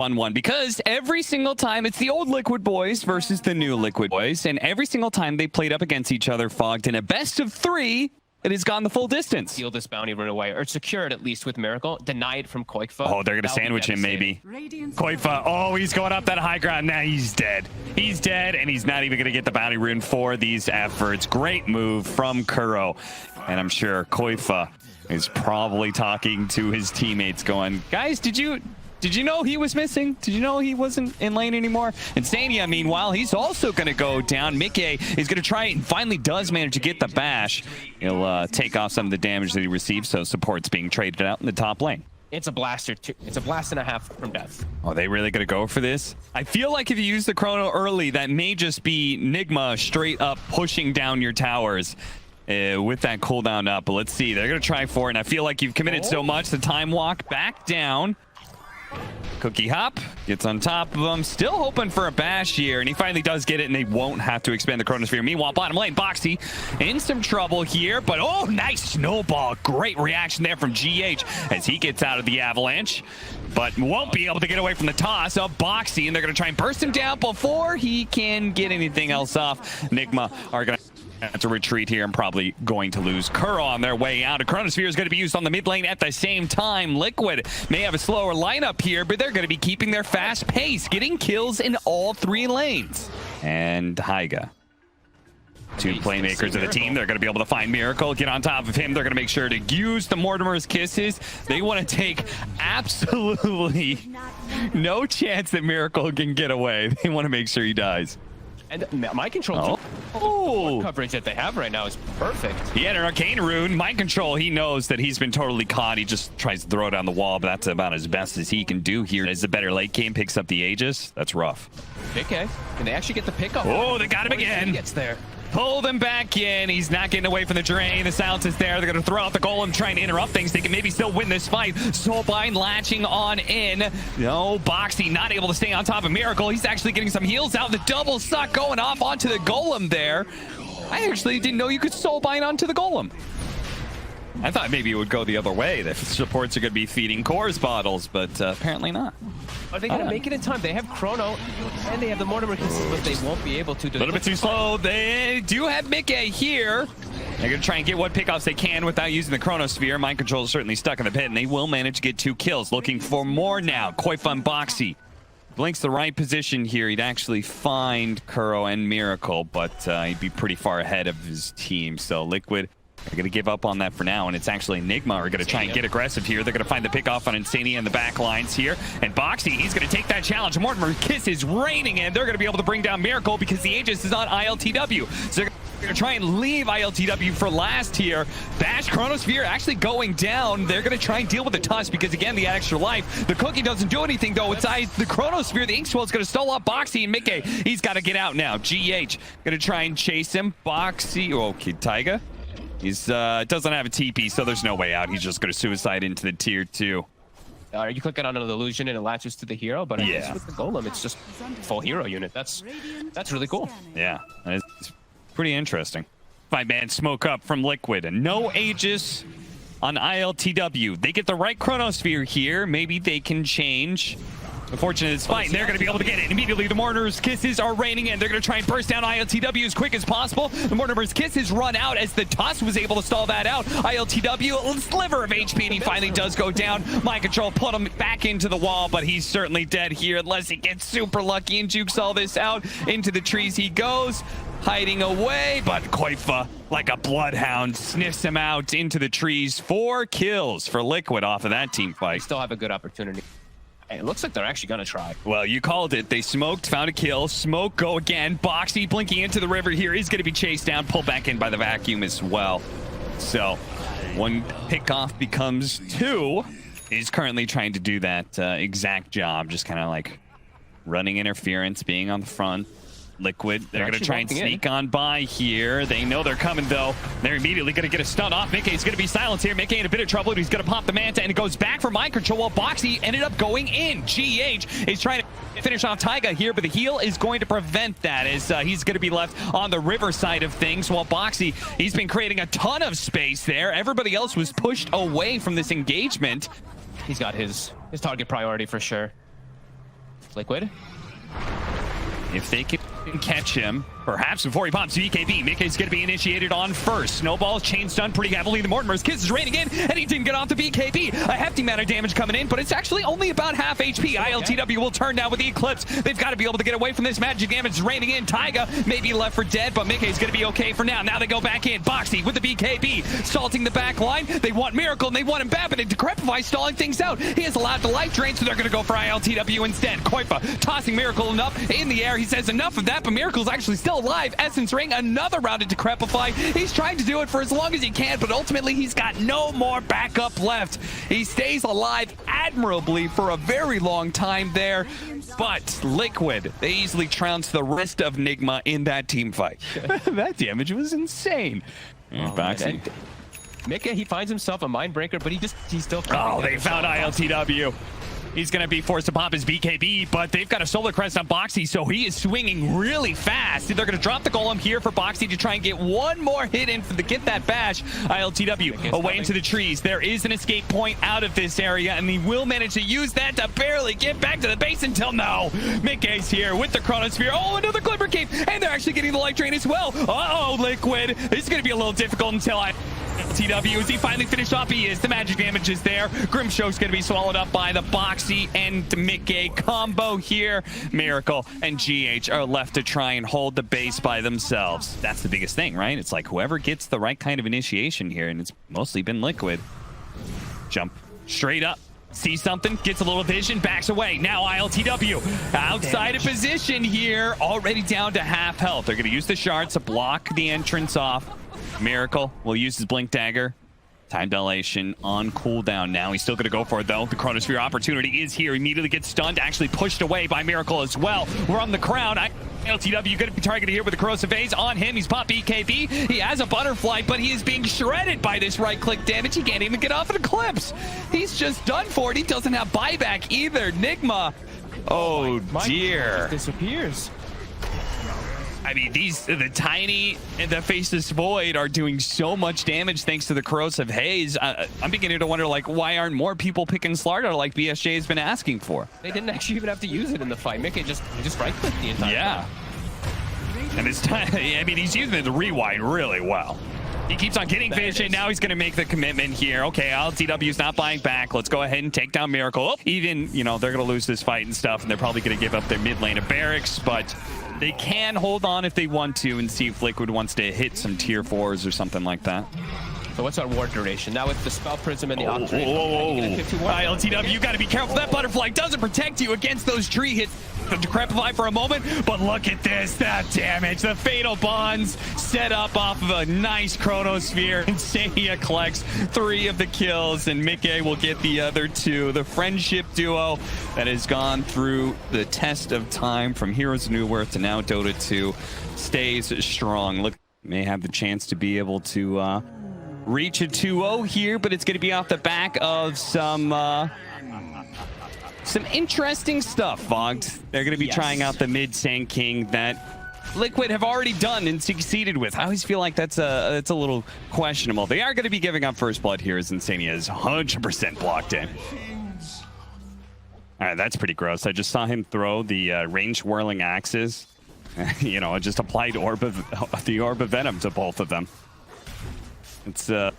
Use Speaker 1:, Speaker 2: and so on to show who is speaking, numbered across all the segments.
Speaker 1: fun one because every single time it's the old Liquid boys versus the new Liquid boys, and every single time they played up against each other, Fogged, in a best of 3, it has gone the full distance.
Speaker 2: Steal this bounty, run away, or secure it at least with Miracle. Deny it from Koikfa.
Speaker 1: Oh, they're going to sandwich him maybe. Koikfa, oh, he's going up that high ground. Now he's dead. He's dead, and he's not even going to get the bounty rune for these efforts. Great move from Kuro. And I'm sure Koikfa is probably talking to his teammates going, guys, did you know he was missing? Did you know he wasn't in lane anymore? And Sania, meanwhile, he's also going to go down. Mickey is going to try it and finally does manage to get the bash. He'll take off some of the damage that he received, so support's being traded out in the top lane.
Speaker 2: It's a blaster. It's a blast and a half from death.
Speaker 1: Oh, they really going to go for this? I feel like if you use the chrono early, that may just be NIGMA straight up pushing down your towers. With that cooldown up. But let's see. They're going to try for it, and I feel like you've committed so much. The time walk back down. Cookie Hop gets on top of him, still hoping for a bash here, and he finally does get it, and they won't have to expand the Chronosphere. Meanwhile, bottom lane, Boxy in some trouble here, but oh, nice snowball. Great reaction there from GH as he gets out of the avalanche, but won't be able to get away from the toss of Boxy, and they're going to try and burst him down before he can get anything else off. NIGMA are going to have to retreat here and probably going to lose Kuro on their way out. A Chronosphere is going to be used on the mid lane at the same time. Liquid may have a slower lineup here, but they're going to be keeping their fast pace, getting kills in all 3 lanes. And Taiga, 2 playmakers of the team. They're going to be able to find Miracle, get on top of him. They're going to make sure to use the Mortimer's Kisses. They want to take absolutely no chance that Miracle can get away. They want to make sure he dies.
Speaker 2: And Mind Control coverage that they have right now is perfect.
Speaker 1: He had an Arcane Rune. Mind Control, he knows that he's been totally caught. He just tries to throw down the wall, but that's about as best as he can do here. As the better late game picks up the Aegis, that's rough.
Speaker 2: Okay, can they actually get the pick up?
Speaker 1: Oh, they got him again.
Speaker 2: He gets there.
Speaker 1: Pull them back in. He's not getting away from the drain. The silence is there. They're going to throw out the golem, trying to interrupt things. They can maybe still win this fight. Soulbind latching on in. No, Boxy not able to stay on top of Miracle. He's actually getting some heals out. The double suck going off onto the golem there. I actually didn't know you could Soulbind onto the golem. I thought maybe it would go the other way. The supports are going to be feeding cores bottles, but apparently not.
Speaker 2: Are they going to make it in time? They have Chrono, and they have the Mortimer Kisses, but they won't be able to.
Speaker 1: A little bit too slow. They do have Mickey here. They're going to try and get what pickoffs they can without using the Chronosphere. Mind Control is certainly stuck in the pit, and they will manage to get 2 kills. Looking for more now. Koikfa and Boxy. Blink's the right position here. He'd actually find Kuro and Miracle, but he'd be pretty far ahead of his team. So Liquid are going to give up on that for now, and it's actually NIGMA are going to try and get aggressive here. They're going to find the pick off on Insania in the back lines here. And Boxy, he's going to take that challenge. Mortimer Kiss is raining, and they're going to be able to bring down Miracle because the Aegis is on ILTW. So they're going to try and leave ILTW for last here. Bash Chronosphere actually going down. They're going to try and deal with the tusk because, again, the extra life. The cookie doesn't do anything, though. It's the Chronosphere. The Inkswell is going to stall off Boxy and Mickey. He's got to get out now. GH going to try and chase him. Boxy. Okay, Taiga. He's doesn't have a TP, so there's no way out. He's just going to suicide into the tier 2.
Speaker 2: You click it on an illusion and it latches to the hero, but I guess with the golem, it's just full hero unit. That's really cool.
Speaker 1: Yeah, it's pretty interesting. 5-man smoke up from Liquid, and no Aegis on ILTW. They get the right Chronosphere here. Maybe they can change. Unfortunately, it's fight, and they're going to be able to get it immediately. The Mortimer's Kisses are raining in. They're going to try and burst down ILTW as quick as possible. The Mortimer's Kisses run out as the Tusk was able to stall that out. ILTW, a sliver of HP, and he finally does go down. Mind Control put him back into the wall, but he's certainly dead here unless he gets super lucky and jukes all this out. Into the trees he goes, hiding away, but Koikfa, like a bloodhound, sniffs him out into the trees. 4 kills for Liquid off of that team fight.
Speaker 2: They still have a good opportunity. It looks like they're actually going to try.
Speaker 1: Well, you called it. They smoked, found a kill. Smoke, go again. Boxy blinking into the river here. He's going to be chased down, pulled back in by the vacuum as well. So, 1 pick-off becomes 2. He's currently trying to do that exact job, just kind of like running interference, being on the front. Liquid, they're going to try and sneak on by here. They know they're coming, though. They're immediately going to get a stun off. Mickey's going to be silenced here. Mickey in a bit of trouble. He's going to pop the Manta, and it goes back for Mind Control while Boxy ended up going in. GH is trying to finish off Taiga here, but the heal is going to prevent that as he's going to be left on the river side of things, while Boxy, he's been creating a ton of space there. Everybody else was pushed away from this engagement.
Speaker 2: He's got his target priority for sure. Liquid.
Speaker 1: If they can catch him, perhaps before he pops BKB, Mickey's going to be initiated on first. Snowball's chain stunned pretty heavily. The Mortimer's Kiss is raining in, and he didn't get off the BKB. A hefty amount of damage coming in, but it's actually only about half HP. ILTW will turn down with the Eclipse. They've got to be able to get away from this magic damage raining in. Taiga may be left for dead, but Mickey's going to be okay for now. Now they go back in. Boxy with the BKB, salting the back line. They want Miracle, and they want Mbappé, and Decrepify stalling things out. He is allowed the life drain, so they're going to go for ILTW instead. Koifa tossing Miracle up in the air. He says enough of that, but Miracle's actually still alive. Essence Ring, another round of Decrepify. He's trying to do it for as long as he can, but ultimately he's got no more backup left. He stays alive admirably for a very long time there, but Liquid, they easily trounce the rest of NIGMA in that team fight. That damage was insane. Boxing.
Speaker 2: Mika, he finds himself a Mindbreaker, but he's still...
Speaker 1: Oh, they found ILTW. He's going to be forced to pop his BKB, but they've got a Solar Crest on Boxy, so he is swinging really fast. They're going to drop the Golem here for Boxy to try and get one more hit in to get that bash. ILTW away into the trees. There is an escape point out of this area, and he will manage to use that to barely get back to the base until no. Mickey's here with the Chronosphere. Oh, another Glimmer Cape, and they're actually getting the Life Drain as well. Uh-oh, Liquid. This is going to be a little difficult until ILTW. Is he finally finished off? He is. The magic damage is there. Grimshow's going to be swallowed up by the Boxy and Mickey combo here. Miracle and GH are left to try and hold the base by themselves. That's the biggest thing, right? It's like whoever gets the right kind of initiation here, and it's mostly been Liquid. Jump straight up. See something, gets a little vision, backs away. Now ILTW outside of position here, already down to half health. They're going to use the shards to block the entrance off. Miracle will use his Blink Dagger. Time dilation on cooldown now. He's still going to go for it, though. The Chronosphere opportunity is here. Immediately gets stunned, actually pushed away by Miracle as well. We're on the crown. ILTW going to be targeted here with the Corrosive Phase on him. He's popped BKB. He has a Butterfly, but he is being shredded by this right-click damage. He can't even get off an Eclipse. He's just done for it. He doesn't have buyback either. NIGMA. Oh, dear.
Speaker 2: Disappears.
Speaker 1: I mean, the Tiny and the Faceless Void are doing so much damage thanks to the Corrosive Haze. I'm beginning to wonder, like, why aren't more people picking Slardar like BSJ has been asking for?
Speaker 2: They didn't actually even have to use it in the fight. Mickey just right-clicked the entire time.
Speaker 1: And this time, I mean, he's using the rewind really well. He keeps on getting vision. Now he's going to make the commitment here. Okay, ILTW's not buying back. Let's go ahead and take down Miracle. Even, you know, they're going to lose this fight and stuff, and they're probably going to give up their mid lane of Barracks, but they can hold on if they want to and see if Liquid wants to hit some tier 4s or something like that.
Speaker 2: So what's our ward duration? Now with the Spell Prism and the Octane.
Speaker 1: ILTW, you got to be careful. That Butterfly doesn't protect you against those tree hits. The Decrepify for a moment, but look at this, that damage. The Fatal Bonds set up off of a nice Chronosphere. Insania collects 3 of the kills, and Mickey will get the other 2. The friendship duo that has gone through the test of time from Heroes of New Earth to now Dota 2 stays strong. Look, may have the chance to be able to reach a 2-0 here, but it's going to be off the back of some interesting stuff, Vogged. They're going to be trying out the mid Sand King that Liquid have already done and succeeded with. I always feel like that's a little questionable. They are going to be giving up first blood here as Insania is 100% blocked in. All right, that's pretty gross. I just saw him throw the range whirling axes. You know, just applied the Orb of Venom to both of them. It's that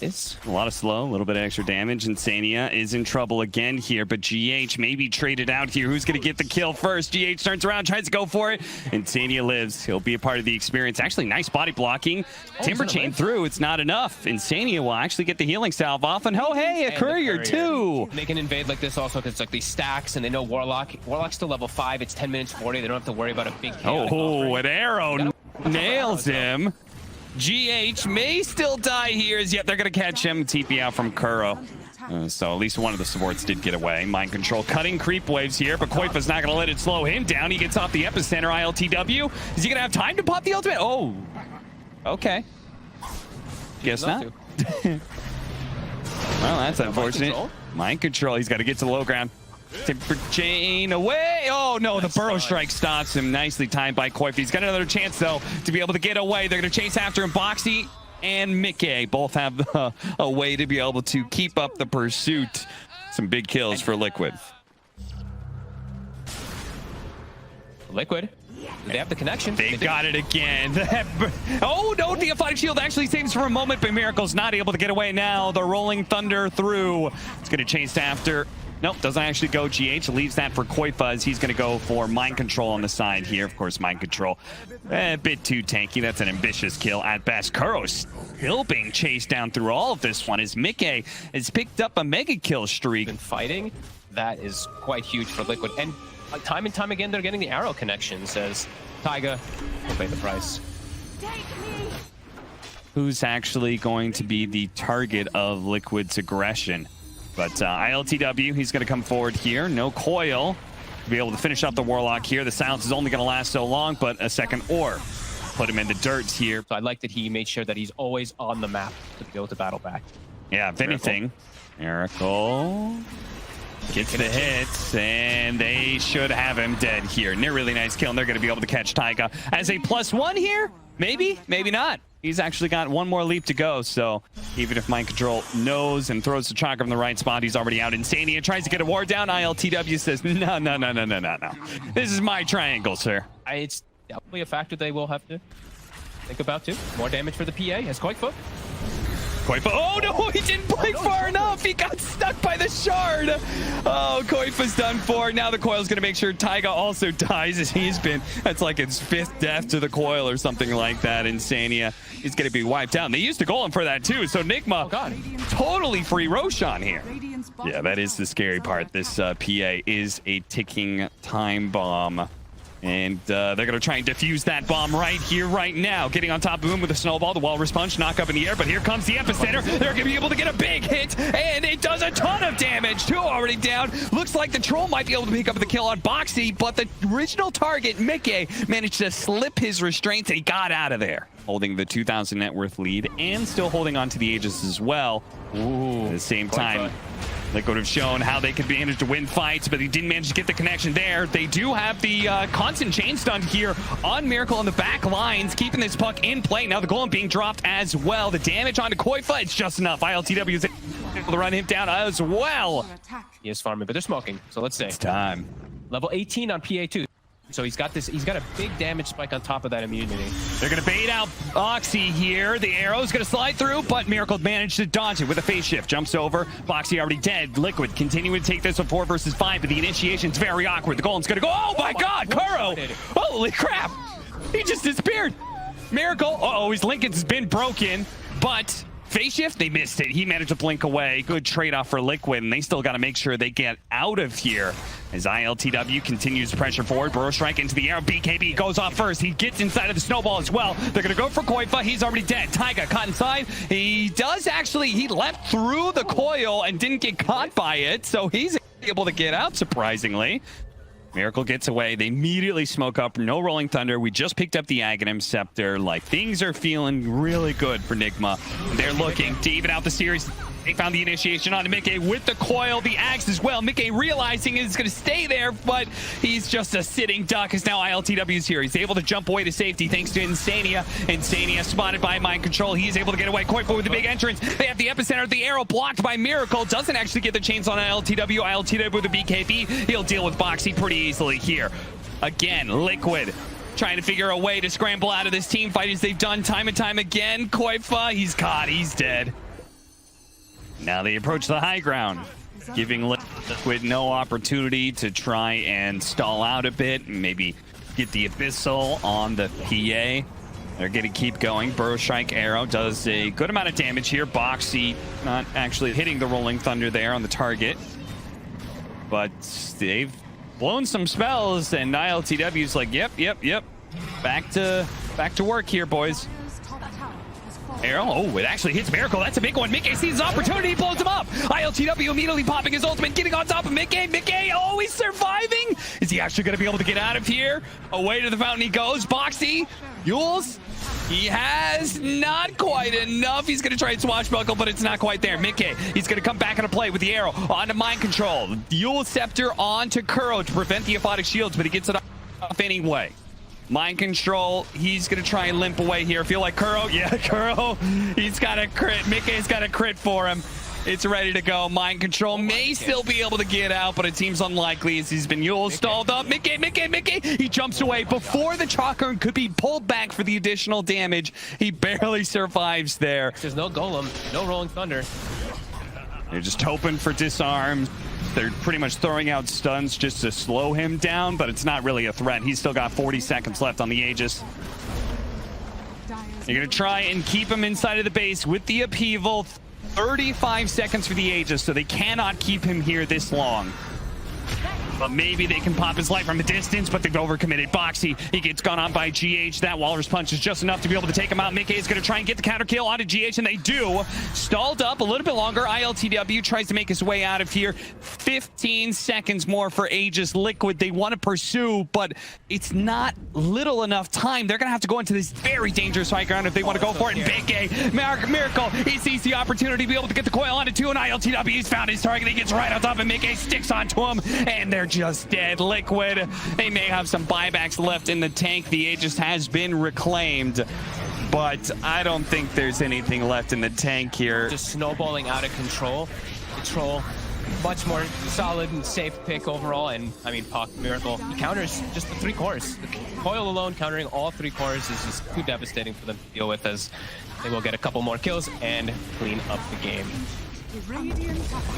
Speaker 1: is a lot of slow, a little bit of extra damage. Insania is in trouble again here, but GH may be traded out here. Who's going to get the kill first? GH turns around, tries to go for it. Insania lives. He'll be a part of the experience. Actually, nice body blocking. Timber chain through. It's not enough. Insania will actually get the healing salve off. And oh, hey, a courier too.
Speaker 2: They can invade like this also because it's like these stacks, and they know Warlock's still level 5. It's 10 minutes 40. They don't have to worry about a big kill.
Speaker 1: Oh, an arrow nails him. GH may still die here, as yet they're going to catch him. TP out from Kuro. So at least one of the supports did get away. Mind control cutting creep waves here, but Koifa's not going to let it slow him down. He gets off the epicenter. ILTW. Is he going to have time to pop the ultimate? Oh, okay. Guess not. Well, that's unfortunate. Mind control. He's got to get to the low ground. Timber chain away. Oh no, the Burrow Strike stops him. Nicely timed by Koifa. He's got another chance though to be able to get away. They're going to chase after him. Boxy and Mickey both have a way to be able to keep up the pursuit. Some big kills for Liquid.
Speaker 2: Liquid. They have the connection.
Speaker 1: They got it again. Oh, no, the Aphotic Shield actually saves for a moment, but Miracle's not able to get away now. The Rolling Thunder through. It's going to chase after. Nope, doesn't actually go. GH leaves that for Koifa as he's going to go for Mind Control on the side here. Of course, Mind Control a bit too tanky. That's an ambitious kill at best. Kuro still being chased down through all of this one as Mickey has picked up a mega kill streak.
Speaker 2: Been fighting. That is quite huge for Liquid. And time and time again, they're getting the arrow connections as Taiga will pay the price.
Speaker 1: Who's actually going to be the target of Liquid's aggression? But ILTW, he's going to come forward here. No coil to be able to finish up the Warlock here. The silence is only going to last so long, but a second orb put him in the dirt here.
Speaker 2: So I like that he made sure that he's always on the map to be able to battle back.
Speaker 1: Yeah, if anything, Miracle gets the hits, and they should have him dead here. Near really nice kill, and they're going to be able to catch Taiga as a +1 here. Maybe, maybe not. He's actually got one more leap to go, so even if Mind Control knows and throws the chakra in the right spot, he's already out. Insania tries to get a ward down. ILTW says, no, no, no, no, no, no, no. This is my triangle, sir.
Speaker 2: It's definitely a factor they will have to think about, too. More damage for the PA as Koifa.
Speaker 1: Oh no, he didn't blink far enough. He got stuck by the shard. Oh, Koifa's done for. Now the coil's going to make sure Taiga also dies as he's been. That's like his 5th death to the coil or something like that. Insania is going to be wiped out. And they used to golem for that too. So NIGMA, totally free Roshan here. Yeah, that is the scary part. This PA is a ticking time bomb. And they're going to try and defuse that bomb right here, right now. Getting on top of him with a snowball, the Walrus Punch, knock up in the air. But here comes the epicenter. They're going to be able to get a big hit, and it does a ton of damage. 2 already down. Looks like the Troll might be able to pick up the kill on Boxy, but the original target, Mickey, managed to slip his restraints, and he got out of there. Holding the 2,000 net worth lead, and still holding on to the Aegis as well. Ooh, at the same time. Liquid have shown how they could manage to win fights, but he didn't manage to get the connection there. They do have the constant chain stun here on Miracle on the back lines, keeping this puck in play. Now the golem being dropped as well. The damage onto Koifa, it's just enough. ILTW is able to run him down as well.
Speaker 2: He is farming, but they're smoking. So let's see.
Speaker 1: It's time.
Speaker 2: Level 18 on PA2. So he's got a big damage spike on top of that immunity.
Speaker 1: They're going to bait out Boxy here. The arrow's going to slide through, but Miracle managed to dodge it with a phase shift. Jumps over. Boxy already dead. Liquid continuing to take this with 4 versus 5, but the initiation's very awkward. The golem's going to go. Oh my God, Kuro! Holy crap! He just disappeared. Miracle. Uh-oh, his Lincoln's been broken, but phase shift, they missed it. He managed to blink away. Good trade-off for Liquid, and they still got to make sure they get out of here. As ILTW continues to pressure forward, Burrow Strike into the air. BKB goes off first. He gets inside of the snowball as well. They're going to go for Koifa. He's already dead. Taiga caught inside. He leapt through the coil and didn't get caught by it, so he's able to get out, surprisingly. Miracle gets away. They immediately smoke up. No Rolling Thunder. We just picked up the Aghanim Scepter. Like, things are feeling really good for NIGMA. They're looking to even out the series. They found the initiation on Mickey with the coil, the axe as well. Mickey realizing it's going to stay there, but he's just a sitting duck as now ILTW's here. He's able to jump away to safety thanks to Insania. Insania spotted by Mind Control. He's able to get away. Koifa with the big entrance. They have the epicenter. The arrow blocked by Miracle. Doesn't actually get the chains on ILTW. ILTW with a BKB. He'll deal with Boxy pretty easily here. Again, Liquid trying to figure a way to scramble out of this team fight as they've done time and time again. Koifa, he's caught. He's dead. Now they approach the high ground, giving Liquid no opportunity to try and stall out a bit and maybe get the Abyssal on the PA. They're going to keep going. Burrow Strike Arrow does a good amount of damage here. Boxy not actually hitting the Rolling Thunder there on the target. But they've blown some spells, and ILTW's like, yep. Back to work here, boys. Arrow, oh, it actually hits Miracle. That's a big one. Mickey sees his opportunity, blows him up. ILTW immediately popping his ultimate, getting on top of Mickey. Mickey, oh, he's surviving. Is he actually going to be able to get out of here? Away to the fountain he goes. Boxy, Yules, he has not quite enough. He's going to try and swashbuckle, but it's not quite there. Mickey, he's going to come back into play with the arrow onto Mind Control. Yules Scepter onto Kuro to prevent the Aphotic Shields, but he gets it off anyway. Mind Control, he's going to try and limp away here. Feel like Kuro? Yeah, Kuro. He's got a crit. Mickey's got a crit for him. It's ready to go. Mind Control may still be able to get out, but it seems unlikely as he's been Yule stalled up. Mickey! He jumps away before the Chalker could be pulled back for the additional damage. He barely survives there.
Speaker 2: There's no Golem, no Rolling Thunder.
Speaker 1: They're just hoping for disarms. They're pretty much throwing out stuns just to slow him down, but it's not really a threat. He's still got 40 seconds left on the Aegis. You're going to try and keep him inside of the base with the upheaval. 35 seconds for the Aegis, so they cannot keep him here this long. But maybe they can pop his life from a distance, but they've overcommitted. Boxy, he gets gone on by GH. That Walrus Punch is just enough to be able to take him out. Mickey is going to try and get the counter kill onto GH, and they do. Stalled up a little bit longer. ILTW tries to make his way out of here. 15 seconds more for Aegis Liquid. They want to pursue, but it's not little enough time. They're going to have to go into this very dangerous high ground if they want to go for it. And Big A, Miracle, he sees the opportunity to be able to get the coil onto two, and ILTW, he's found his target. He gets right on top, and Mickey sticks onto him, and they're just dead. Liquid, they may have some buybacks left in the tank. The Aegis has been reclaimed, but I don't think there's anything left in the tank here.
Speaker 2: Just snowballing out of control. Control, much more solid and safe pick overall. And I mean, Miracle, he counters just the 3 cores. The coil alone countering all 3 cores is just too devastating for them to deal with, as they will get a couple more kills and clean up the game.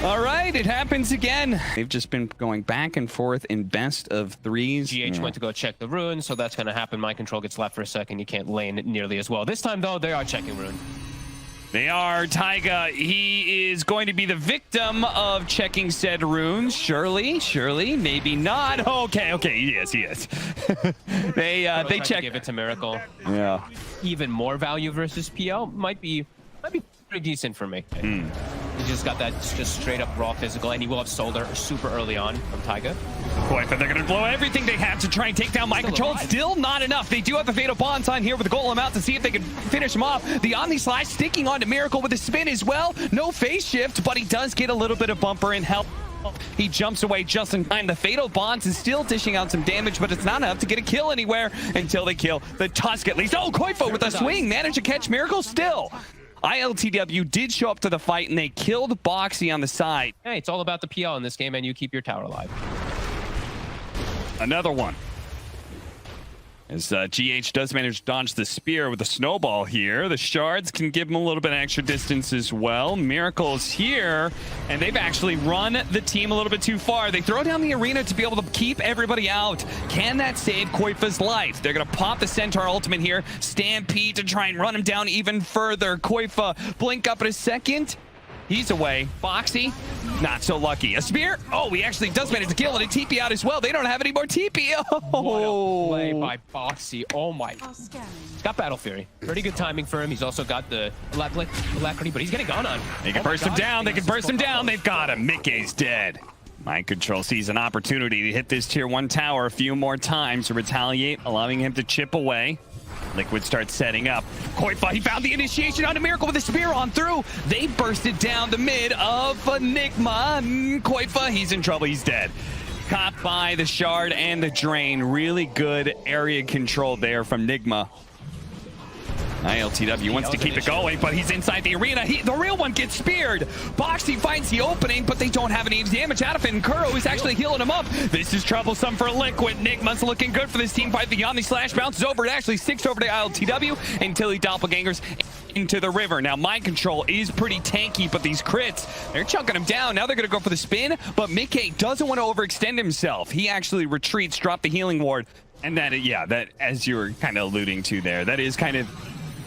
Speaker 1: All right, it happens again. They've just been going back and forth in best of 3s.
Speaker 2: GH went to go check the rune, so that's going to happen. Mind Control gets left for a second. You can't lane nearly as well. This time, though, they are checking rune.
Speaker 1: They are. Taiga, he is going to be the victim of checking said runes. Surely, maybe not. Okay, he is. They check.
Speaker 2: Give it to Miracle.
Speaker 1: Yeah.
Speaker 2: Even more value versus PL might be pretty decent for me. He just got that just straight up raw physical, and he will have Solar super early on from Taiga.
Speaker 1: Boy, but they're going to blow everything they have to try and take down Mind Control. Still not enough. They do have the Fatal Bonds on here with the Golem out to see if they can finish him off. The Omni Slash sticking onto Miracle with a spin as well. No phase shift, but he does get a little bit of bumper and help. He jumps away just in time. The Fatal Bonds is still dishing out some damage, but it's not enough to get a kill anywhere until they kill the Tusk at least. Oh, Koifo with a swing. Managed to catch Miracle still. ILTW did show up to the fight, and they killed Boxy on the side.
Speaker 2: Hey, it's all about the PL in this game, and you keep your tower alive.
Speaker 1: Another one. As GH does manage to dodge the spear with the snowball here. The shards can give him a little bit of extra distance as well. Miracle's here, and they've actually run the team a little bit too far. They throw down the arena to be able to keep everybody out. Can that save Koifa's life? They're going to pop the Centaur ultimate here. Stampede to try and run him down even further. Koifa, blink up in a second. He's away. Boxy, not so lucky. A spear? Oh, he actually does manage to kill and a TP out as well. They don't have any more TP. Oh.
Speaker 2: What a play by Boxy. Oh my. He's got Battle Fury. Pretty good timing for him. He's also got the Alacrity, but he's getting gone on.
Speaker 1: They can burst him down. They can burst him down. They've got him. Mickey's dead. Mind Control sees an opportunity to hit this tier 1 tower a few more times to retaliate, allowing him to chip away. Liquid starts setting up. Koifa, he found the initiation on a Miracle with a spear on through. They bursted down the mid of NIGMA. Koifa, he's in trouble. He's dead. Caught by the shard and the drain. Really good area control there from NIGMA. ILTW wants to keep it going, but he's inside the arena. The real one gets speared. Boxy finds the opening, but they don't have any damage out of it, and Kuro is actually healing him up. This is troublesome for Liquid. Nigma's looking good for this team fight. The Omni Slash bounces over. It actually sticks over to ILTW until he doppelgangers into the river. Now, Mind Control is pretty tanky, but these crits, they're chunking him down. Now they're going to go for the spin, but Mickey doesn't want to overextend himself. He actually retreats, drop the healing ward, and that, yeah, that, as you were kind of alluding to there, that is kind of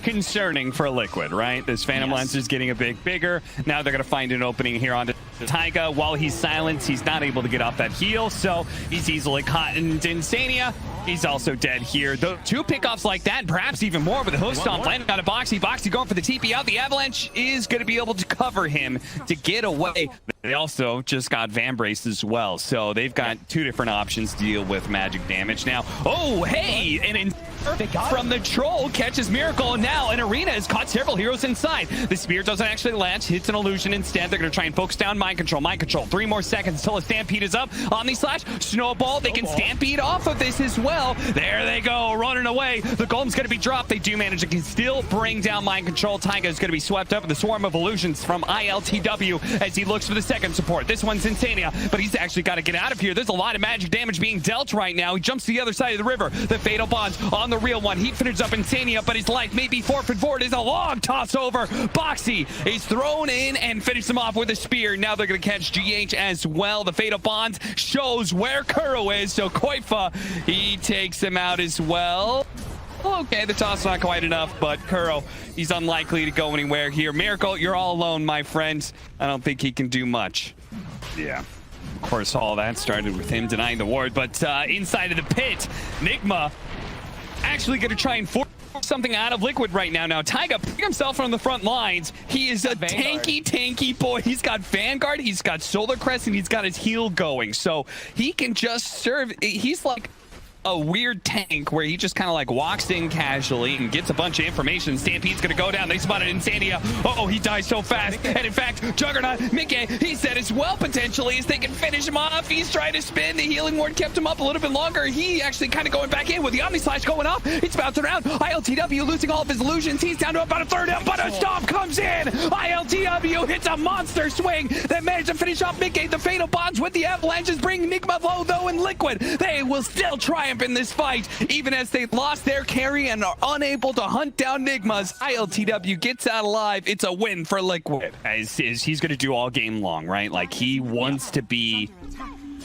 Speaker 1: concerning for Liquid, right? This Phantom Lancer is getting a bit bigger. Now they're going to find an opening here onto Taiga. While he's silenced, he's not able to get off that heal, so he's easily caught in Insania. He's also dead here. The 2 pickoffs like that, perhaps even more, with the hoof stomp landing on a Boxy. Boxy going for the TP out. The Avalanche is going to be able to cover him to get away. They also just got Vambrace as well, so they've got 2 different options to deal with magic damage. Now, oh, hey, and from the troll catches Miracle, and now an arena has caught several heroes inside. The spear doesn't actually latch, hits an illusion instead. They're going to try and focus down Mind Control. Mind Control, 3 more seconds until a Stampede is up. Omni Slash, Snowball, they can Stampede off of this as well. There they go, running away. The Golem's going to be dropped. They do manage to still bring down Mind Control. Taiga is going to be swept up in the Swarm of Illusions. miss from ILTW as he looks for the second support. This one's Insania, but he's actually got to get out of here. There's a lot of magic damage being dealt right now. He jumps to the other side of the river. The Fatal Bonds on the real one. He finishes up Insania, but his life may be forfeit for it. Is a long toss over. Boxy is thrown in and finishes him off with a spear. Now they're going to catch GH as well. The Fatal Bonds shows where Kuro is, so Koifa, he takes him out as well. Okay, the toss not quite enough, but Kuro, he's unlikely to go anywhere here. Miracle, you're all alone, my friends. I don't think he can do much. Yeah. Of course, all that started with him denying the ward, but inside of the pit, NIGMA actually going to try and force something out of Liquid right now. Now, Taiga putting himself on the front lines. He is a tanky boy. He's got Vanguard, he's got Solar Crest, and he's got his heal going. So he can just serve. He's like a weird tank where he just kind of like walks in casually and gets a bunch of information. Stampede's gonna go down. They spotted Insania. Uh-oh, he dies so fast. And in fact, Juggernaut, Mickey, he said as well potentially as they can finish him off. He's trying to spin. The healing ward kept him up a little bit longer. He actually kind of going back in with the Omni Slash going off. It's bouncing around. ILTW losing all of his illusions. He's down to about a third out, but a stomp comes in. ILTW hits a monster swing that managed to finish off Mickey. The Fatal Bonds with the avalanches bring NIGMA low though in Liquid. They will still triumph in this fight, even as they lost their carry and are unable to hunt down Nigmas. ILTW gets out alive. It's a win for Liquid. As he's going to do all game long, right? Like he wants to be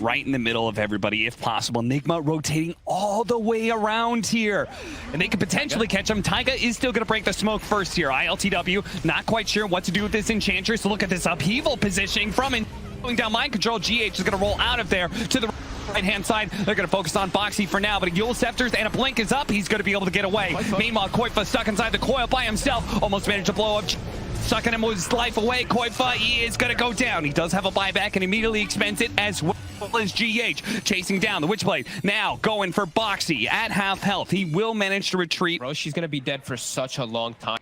Speaker 1: right in the middle of everybody if possible. Nigma rotating all the way around here, and they could potentially catch him. Taiga is still going to break the smoke first here. ILTW not quite sure what to do with this Enchantress. Look at this upheaval positioning from it. Going down mind control. GH is going to roll out of there to the right-hand side. They're going to focus on Boxy for now, but a Yule Scepters and a blink is up. He's going to be able to get away. Meanwhile, Koifa stuck inside the coil by himself. Almost managed to blow up, sucking him with his life away. Koifa, he is going to go down. He does have a buyback and immediately expends it as well as GH. Chasing down the Witchblade. Now going for Boxy at half health. He will manage to retreat.
Speaker 2: Bro, she's going to be dead for such a long time.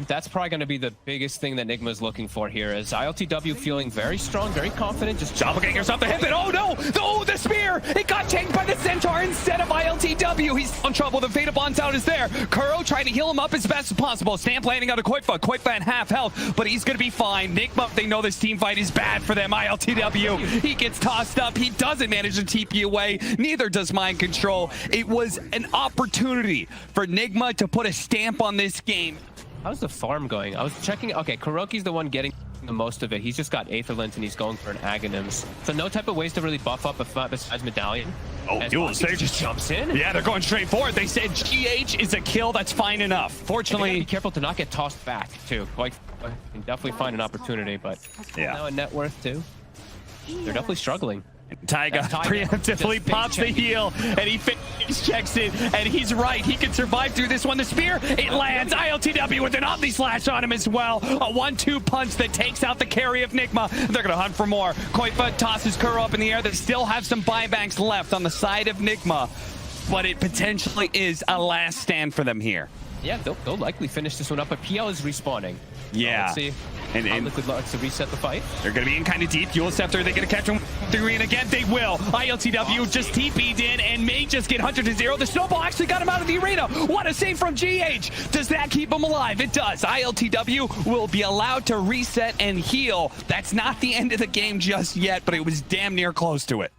Speaker 2: That's probably going to be the biggest thing that Nigma's looking for here, is ILTW feeling very strong, very confident, just
Speaker 1: getting herself to hit it. Oh no! Oh, the spear! It got tanked by the Centaur instead of ILTW. He's in trouble. The Fate of Bonds out is there. Kuro trying to heal him up as best as possible. Stamp landing on the Koifa. Koifa at half health, but he's going to be fine. Nigma, they know this team fight is bad for them. ILTW, he gets tossed up. He doesn't manage to TP away. Neither does Mind Control. It was an opportunity for Nigma to put a stamp on this game.
Speaker 2: How's the farm going? I was checking. Okay, Kuroki's the one getting the most of it. He's just got Aetherlint and he's going for an Aghanims. So no type of ways to really buff up besides Medallion.
Speaker 1: Oh, Duel Stage
Speaker 2: just jumps in.
Speaker 1: Yeah, they're going straight for it. They said GH is a kill. That's fine enough. Fortunately,
Speaker 2: be careful to not get tossed back too. Like, you can definitely find an opportunity, but
Speaker 1: yeah,
Speaker 2: now a net worth too. They're definitely struggling.
Speaker 1: Taiga preemptively pops the heal, and he checks it, and he's right. He can survive through this one. The spear, it lands. ILTW with an Omni Slash on him as well. A 1-2 punch that takes out the carry of Nigma. They're going to hunt for more. Koifa tosses Kuro up in the air. They still have some buybacks left on the side of Nigma, but it potentially is a last stand for them here.
Speaker 2: Yeah, they'll likely finish this one up, but PL is respawning.
Speaker 1: Yeah.
Speaker 2: Let's see. And Liquid likes to reset the fight.
Speaker 1: They're going to be in kind of deep. Yule Scepter, they're going to catch him through in again. They will. ILTW just TP'd in and may just get 100-0. The snowball actually got him out of the arena. What a save from GH. Does that keep him alive? It does. ILTW will be allowed to reset and heal. That's not the end of the game just yet, but it was damn near close to it.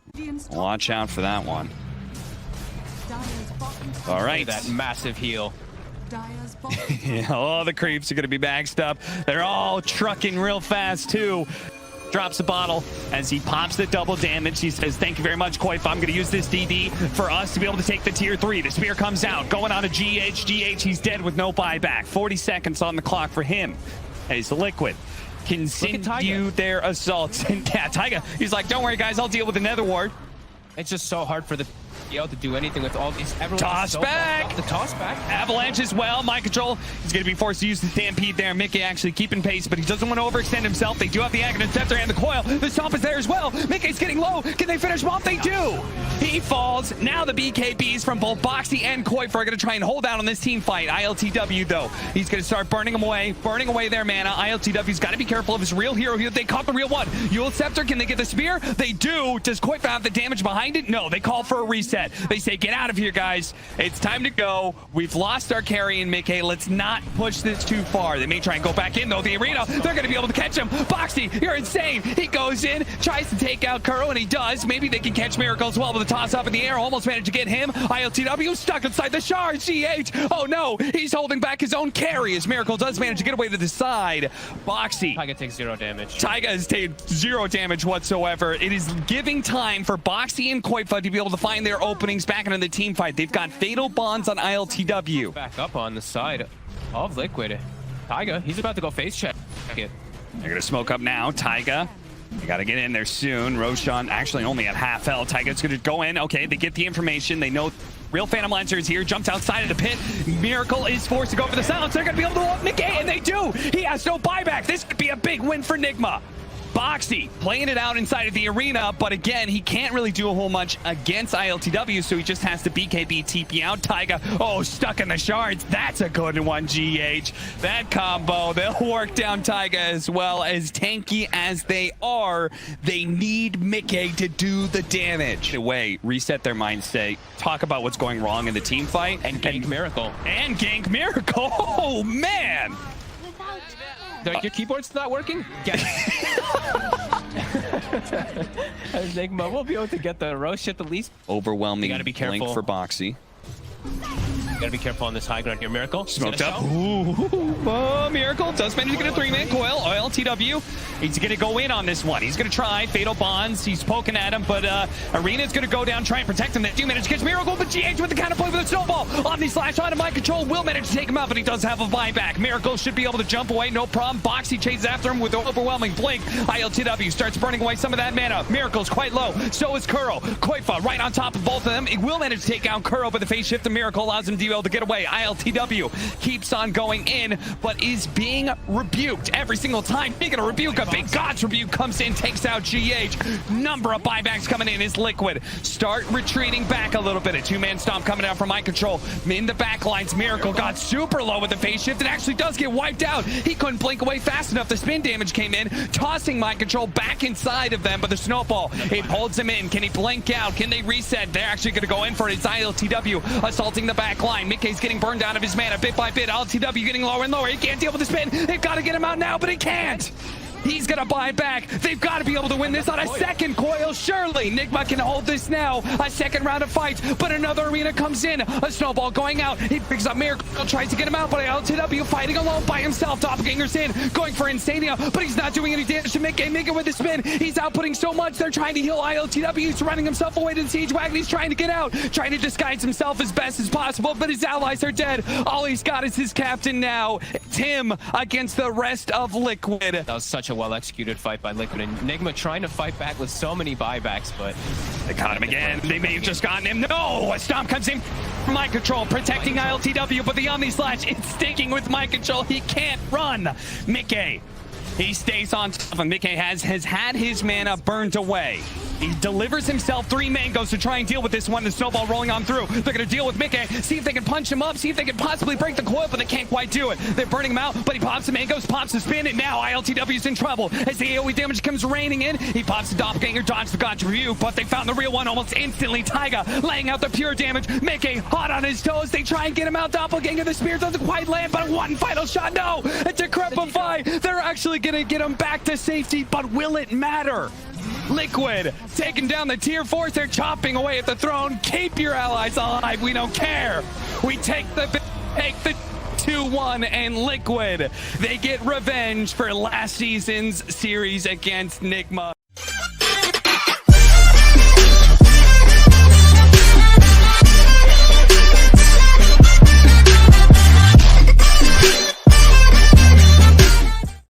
Speaker 1: Watch out for that one. All right.
Speaker 2: That massive heal.
Speaker 1: Yeah, all the creeps are going to be maxed up. They're all trucking real fast, too. Drops a bottle as he pops the double damage. He says, thank you very much, Koifa. I'm going to use this DD for us to be able to take the tier 3. The spear comes out, going on to GH. GH, he's dead with no buyback. 40 seconds on the clock for him. As Liquid continue their assaults. And yeah, Taiga, he's like, don't worry, guys, I'll deal with the Nether Ward.
Speaker 2: It's just so hard for the PL to do anything with all these.
Speaker 1: Toss back.
Speaker 2: The toss back.
Speaker 1: Avalanche as well. Mind Control. He's going to be forced to use the Stampede there. Mickey actually keeping pace, but he doesn't want to overextend himself. They do have the Aghanim Scepter and the Coil. The Stomp is there as well. Mickey's getting low. Can they finish him off? They do. He falls. Now the BKBs from both Boxy and Koifa are going to try and hold out on this team fight. ILTW, though, he's going to start burning away their mana. ILTW's got to be careful of his real hero here. They caught the real one. Yule Scepter, can they get the spear? They do. Does Koifa have the damage behind it? No, they call for a reset. reset. They say, get out of here, guys. It's time to go. We've lost our carry in Mickey. Let's not push this too far. They may try and go back in, though. The arena, they're going to be able to catch him. Boxy, you're insane. He goes in, tries to take out Kuro, and he does. Maybe they can catch Miracle as well with a toss up in the air. Almost managed to get him. ILTW stuck inside the shards. GH. Oh, no. He's holding back his own carry as Miracle does manage to get away to the side. Boxy.
Speaker 2: Taiga takes 0 damage.
Speaker 1: Taiga has taken 0 damage whatsoever. It is giving time for Boxy and Koifa to be able to find their openings back into the team fight. They've got fatal bonds on ILTW.
Speaker 2: Back up on the side of Liquid. Taiga, he's about to go face check it.
Speaker 1: They're going to smoke up now. Taiga, you got to get in there soon. Roshan actually only at half health. Taiga's going to go in. Okay, they get the information. They know Real Phantom Lancer is here. Jumps outside of the pit. Miracle is forced to go for the silence. They're going to be able to ult Mickey, and they do. He has no buyback. This could be a big win for NIGMA. Boxy playing it out inside of the arena, but again, he can't really do a whole much against ILTW, so he just has to BKB TP out. Taiga, oh, stuck in the shards. That's a good one, GH. That combo, they'll work down Taiga as well. As tanky as they are, they need Mickey to do the damage. Away, reset their mindset, talk about what's going wrong in the team fight.
Speaker 2: And gank Miracle.
Speaker 1: And gank Miracle. Oh, man.
Speaker 2: Your keyboard's not working? NIGMA will be able to get the roast at the least.
Speaker 1: Overwhelming
Speaker 2: gotta be careful.
Speaker 1: blink for Boxy.
Speaker 2: Gotta be careful on this high ground here. Miracle.
Speaker 1: Smoked up. Ooh. Oh, Miracle does manage to get a 3-man coil. ILTW, he's going to go in on this one. He's going to try Fatal Bonds. He's poking at him, but Arena's going to go down, try and protect him. That do manage to catch Miracle, but GH with the counterplay with a snowball. Omni Slash on mind control will manage to take him out, but he does have a buyback. Miracle should be able to jump away, no problem. Boxy chases after him with an overwhelming blink. ILTW starts burning away some of that mana. Miracle's quite low. So is Kuro. Koifa right on top of both of them. It will manage to take out Kuro, but the phase shift of Miracle allows him to be able to get away. ILTW keeps on going in, but is being rebuked every single time. Speaking of rebuke, a big God's rebuke comes in, takes out GH. Number of buybacks coming in is Liquid. Start retreating back a little bit. A 2-man stomp coming out from Mind Control. In the back lines, Miracle got super low with the phase shift. It actually does get wiped out. He couldn't blink away fast enough. The spin damage came in, tossing Mind Control back inside of them, but the snowball, it holds him in. Can he blink out? Can they reset? They're actually going to go in for it. It's ILTW assaulting the back line. Mickey's getting burned out of his mana bit by bit. ILTW getting lower and lower. He can't deal with the spin. They've got to get him out now, but he can't. He's going to buy back. They've got to be able to win this on a second coil. Surely NIGMA can hold this now. A second round of fights, but another arena comes in. A snowball going out. He picks up Miracle, tries to get him out, but ILTW fighting alone by himself. Doppelganger's in, going for Insania, but he's not doing any damage to Mickey. Mickey with the spin. He's outputting so much. They're trying to heal ILTW. He's running himself away to the siege wagon. He's trying to get out, trying to disguise himself as best as possible, but his allies are dead. All he's got is his captain now. Tim against the rest of Liquid.
Speaker 2: That was such a well-executed fight by Liquid, and NIGMA trying to fight back with so many buybacks, but
Speaker 1: they caught him again. They may have just gotten him. No! A stomp comes in from Mind Control, protecting ILTW, but the Omni Slash, it's sticking with Mind Control. He can't run. Mickey, he stays on top, and Mickey has had his mana burned away. He delivers himself 3 mangoes to try and deal with this one. The snowball rolling on through. They're going to deal with Mickey. See if they can punch him up. See if they can possibly break the coil, but they can't quite do it. They're burning him out, but he pops the mangoes, pops the spin, and now ILTW's in trouble. As the AoE damage comes raining in, he pops the doppelganger, dodges the God's Review, but they found the real one almost instantly. Taiga laying out the pure damage. Mickey hot on his toes. They try and get him out. Doppelganger, the spear doesn't quite land, but one final shot. No! It's a Decrepify. They're actually going to get him back to safety, but will it matter? Liquid taking down the tier 4s. They're chopping away at the throne. Keep your allies alive. We don't care. We take the 2-1, and Liquid, they get revenge for last season's series against NIGMA.